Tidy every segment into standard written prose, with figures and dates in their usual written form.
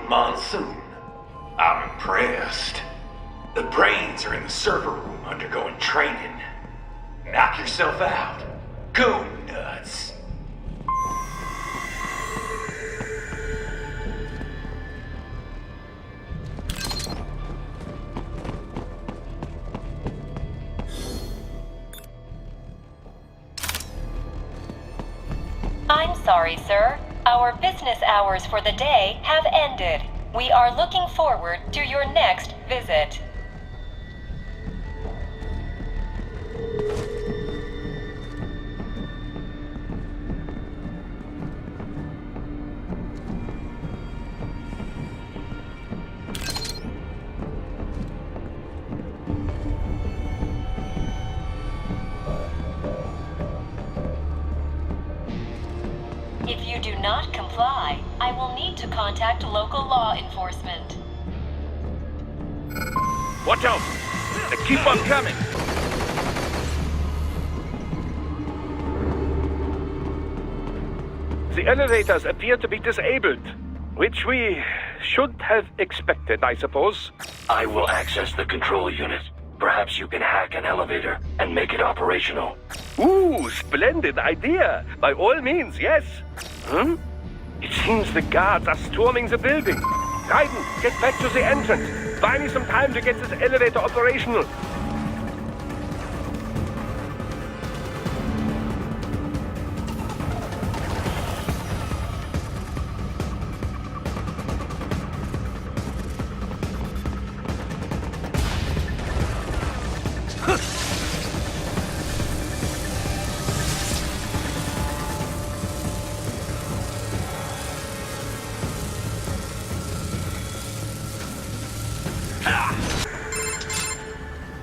Monsoon. I'm impressed. The brains are in the server room undergoing training. Knock yourself out. Go nuts. I'm sorry, sir. Our business hours for the day have ended. We are looking forward to your next visit. If you do not comply, I will need to contact local law enforcement. Watch out! They keep on coming! The elevators appear to be disabled, which we should have expected, I suppose. I will access the control unit. Perhaps you can hack an elevator and make it operational. Ooh, splendid idea! By all means, yes! Huh? It seems the guards are storming the building. Raiden, get back to the entrance. Buy me some time to get this elevator operational.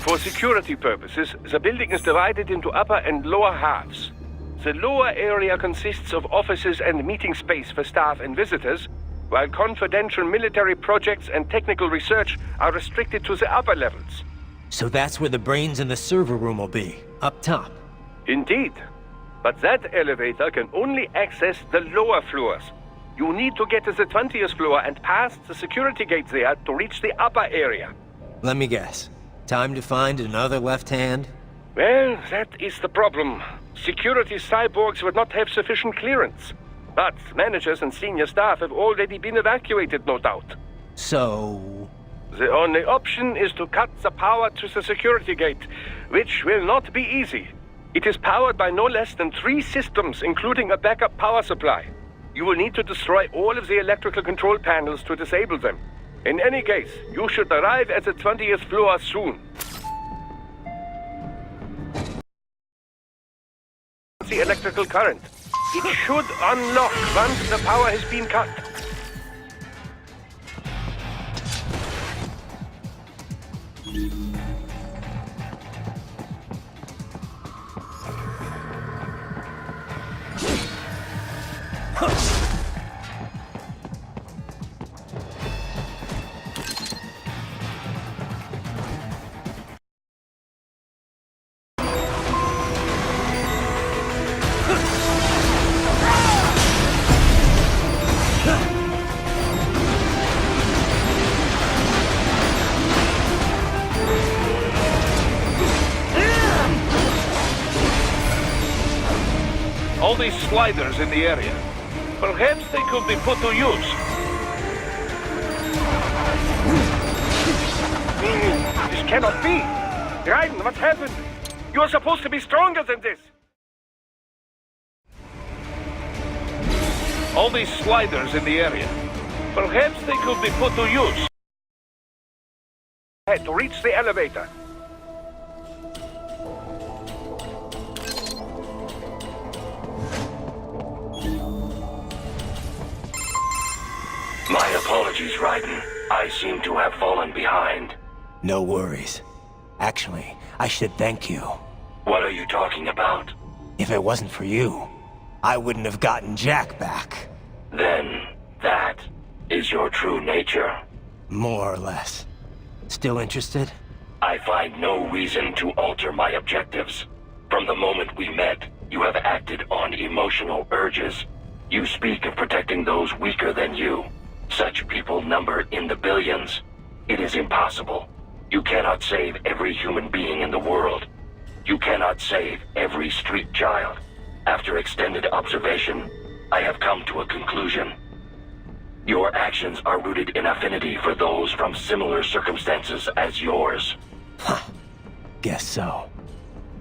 For security purposes, the building is divided into upper and lower halves. The lower area consists of offices and meeting space for staff and visitors, while confidential military projects and technical research are restricted to the upper levels. So that's where the brains in the server room will be, up top. Indeed. But that elevator can only access the lower floors. You need to get to the 20th floor and past the security gates there to reach the upper area. Let me guess. Time to find another left hand? Well, that is the problem. Security cyborgs would not have sufficient clearance. But managers and senior staff have already been evacuated, no doubt. So... The only option is to cut the power to the security gate, which will not be easy. It is powered by no less than 3 systems, including a backup power supply. You will need to destroy all of the electrical control panels to disable them. In any case, you should arrive at the 20th floor soon. The electrical current. It should unlock once the power has been cut. All these sliders in the area. Perhaps they could be put to use. This cannot be! Raiden, what happened? You are supposed to be stronger than this! All these sliders in the area. Perhaps they could be put to use. To reach the elevator. My apologies, Raiden. I seem to have fallen behind. No worries. Actually, I should thank you. What are you talking about? If it wasn't for you, I wouldn't have gotten Jack back. Then, that is your true nature. More or less. Still interested? I find no reason to alter my objectives. From the moment we met, you have acted on emotional urges. You speak of protecting those weaker than you. Such people number in the billions. It is impossible. You cannot save every human being in the world. You cannot save every street child. After extended observation, I have come to a conclusion. Your actions are rooted in affinity for those from similar circumstances as yours. Huh. Guess so.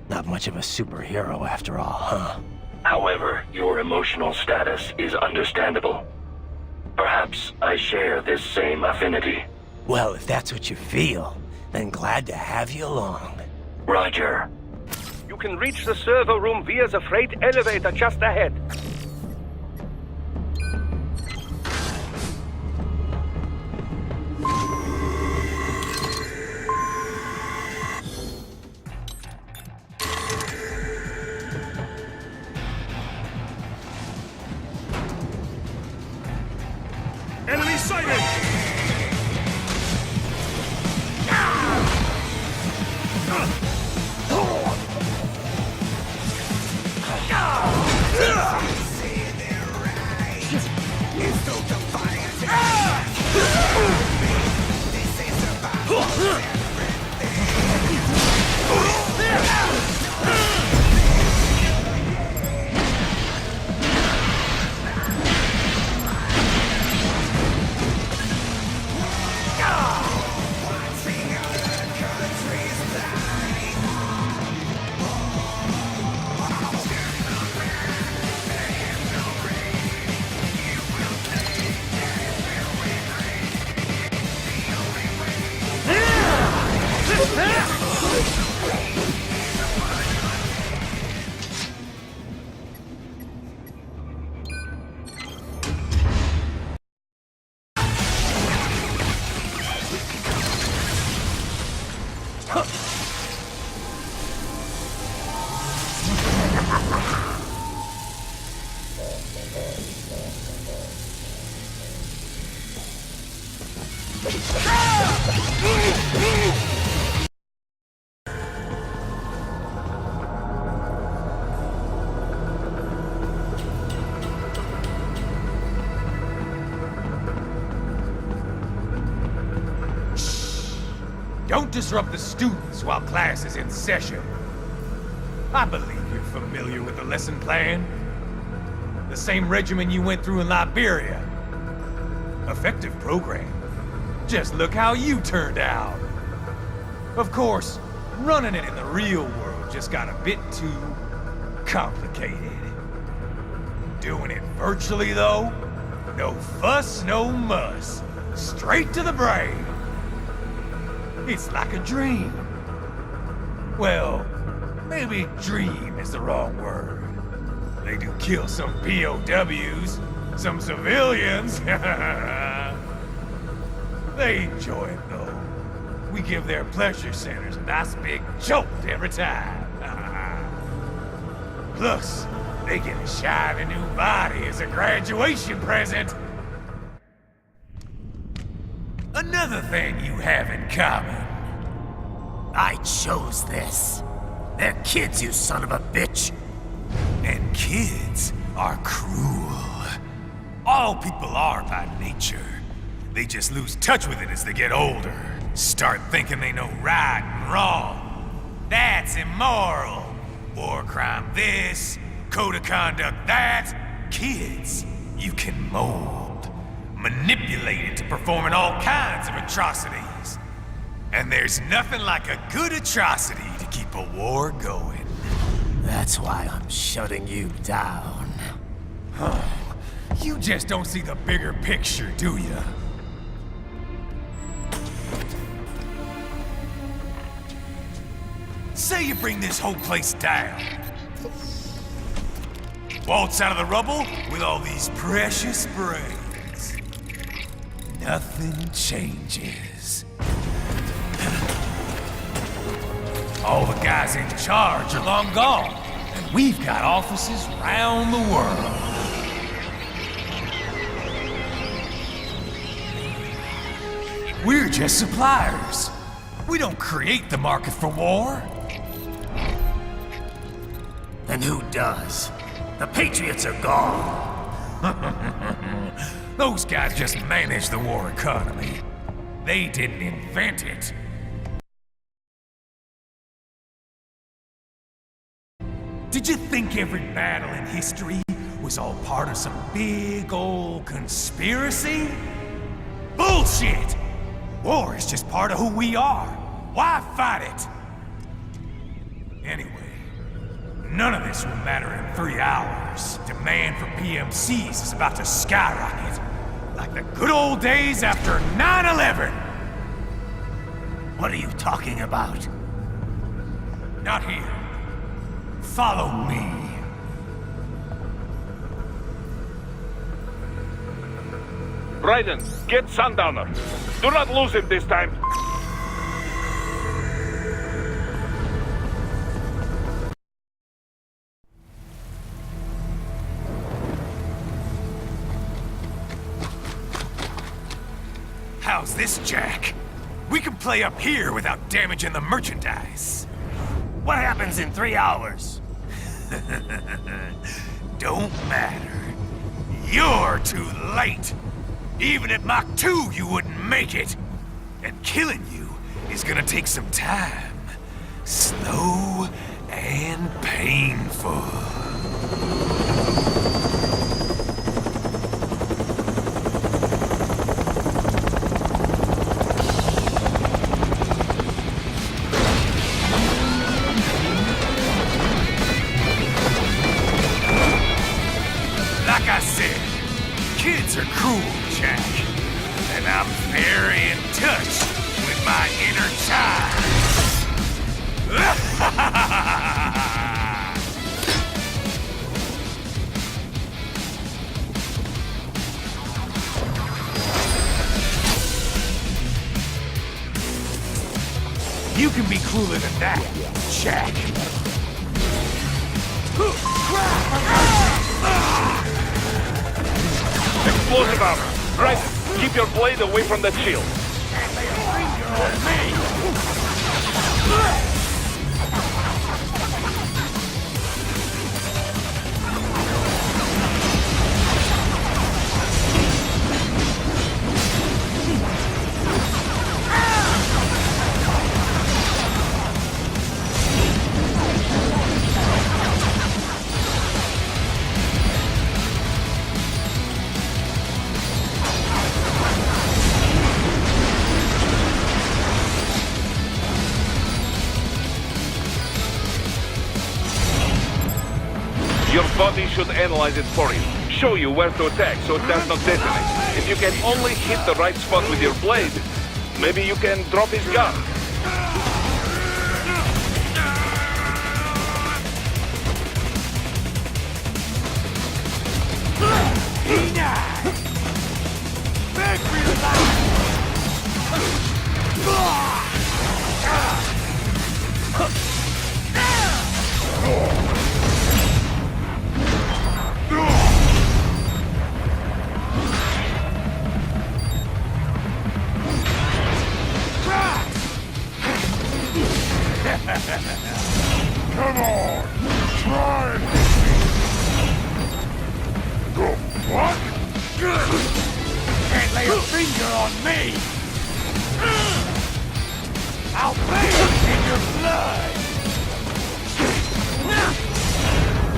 Not much of a superhero after all, huh? However, your emotional status is understandable. Perhaps I share this same affinity. Well, if that's what you feel, then glad to have you along. Roger. You can reach the server room via the freight elevator just ahead. Enemy sighted! Don't disrupt the students while class is in session. I believe you're familiar with the lesson plan. The same regimen you went through in Liberia. Effective program. Just look how you turned out. Of course, running it in the real world just got a bit too complicated. Doing it virtually, though? No fuss, no muss. Straight to the brain. It's like a dream. Well, maybe dream is the wrong word. They do kill some POWs, some civilians. They enjoy it, though. We give their pleasure centers a nice big jolt every time. Plus, they get a shiny new body as a graduation present. Another thing you have in common. I chose this. They're kids, you son of a bitch. And kids are cruel. All people are by nature. They just lose touch with it as they get older. Start thinking they know right and wrong. That's immoral. War crime this, code of conduct that. Kids, you can mold, manipulate into performing all kinds of atrocities. And there's nothing like a good atrocity to keep a war going. That's why I'm shutting you down. You just don't see the bigger picture, do you? Say you bring this whole place down. Waltz out of the rubble with all these precious brains. Nothing changes. All the guys in charge are long gone, and we've got offices round the world. We're just suppliers. We don't create the market for war. Then who does? The Patriots are gone. Those guys just manage the war economy. They didn't invent it. Did you think every battle in history was all part of some big old conspiracy? Bullshit! War is just part of who we are. Why fight it? Anyway, none of this will matter in 3 hours. Demand for PMCs is about to skyrocket. Like the good old days after 9/11. What are you talking about? Not here. Follow me. Raiden, get Sundowner. Do not lose him this time. How's this, Jack? We can play up here without damaging the merchandise. What happens in 3 hours? Don't matter. You're too late. Even at Mach 2, you wouldn't make it. And killing you is gonna take some time. Slow and painful. Like I said, kids are cruel, Jack. And I'm very in touch with my inner child. You can be crueler than that, Jack. Explosive armor. Right, keep your blade away from that shield. Your body should analyze it for you. Show you where to attack so it does not detonate. If you can only hit the right spot with your blade, maybe you can drop his gun. Come on! Try and hit me! What? Can't lay a finger on me! I'll bathe in your blood!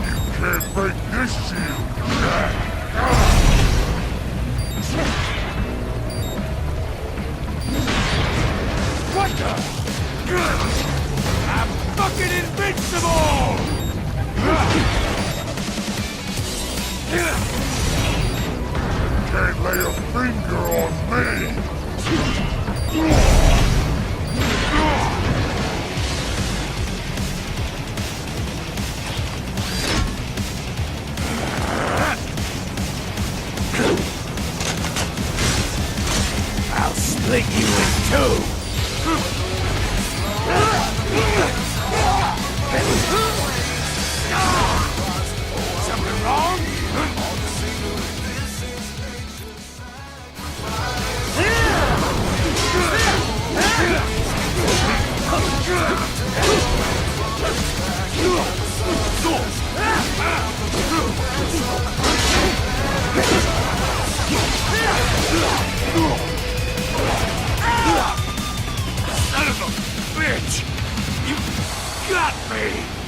You can't break this shield, Jack! What the? I'm fucking invincible! Can't lay a finger on me! Son of a bitch! You got me!